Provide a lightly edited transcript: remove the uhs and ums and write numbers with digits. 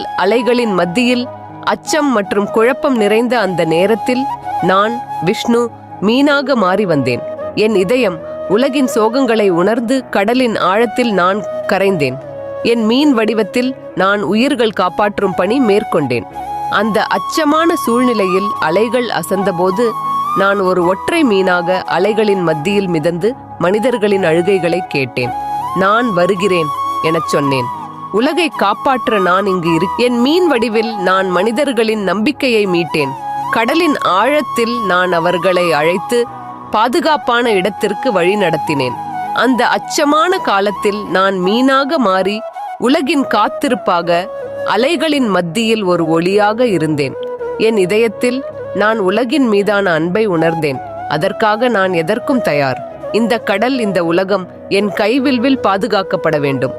அலைகளின் மத்தியில் அச்சம் மற்றும் குழப்பம் நிறைந்த அந்த நேரத்தில் நான் விஷ்ணு மீனாக மாறி வந்தேன். என் இதயம் உலகின் சோகங்களை உணர்ந்து கடலின் ஆழத்தில் நான் கரைந்தேன். என் மீன் வடிவத்தில் நான் உயிர்கள் காப்பாற்றும் பணி மேற்கொண்டேன். அந்த அச்சமான சூழ்நிலையில் அலைகள் அசந்தபோது நான் ஒரு ஒற்றை மீனாக அலைகளின் மத்தியில் மிதந்து மனிதர்களின் அழுகைகளை கேட்டேன். நான் வருகிறேன் எனச் சொன்னேன். உலகை காப்பாற்ற நான் இங்கு என் மீன் வடிவில் நான் மனிதர்களின் நம்பிக்கையை மீட்டேன். கடலின் ஆழத்தில் நான் அவர்களை அழைத்து பாதுகாப்பான இடத்திற்கு வழி நடத்தினேன். அந்த அச்சமான காலத்தில் நான் மீனாக மாறி உலகின் காத்திருப்பாக அலைகளின் மத்தியில் ஒரு ஒளியாக இருந்தேன். என் இதயத்தில் நான் உலகின் மீதான அன்பை உணர்ந்தேன். அதற்காக நான் எதற்கும் தயார். இந்த கடல், இந்த உலகம் என் கைவில்வில் பாதுகாக்கப்பட வேண்டும்.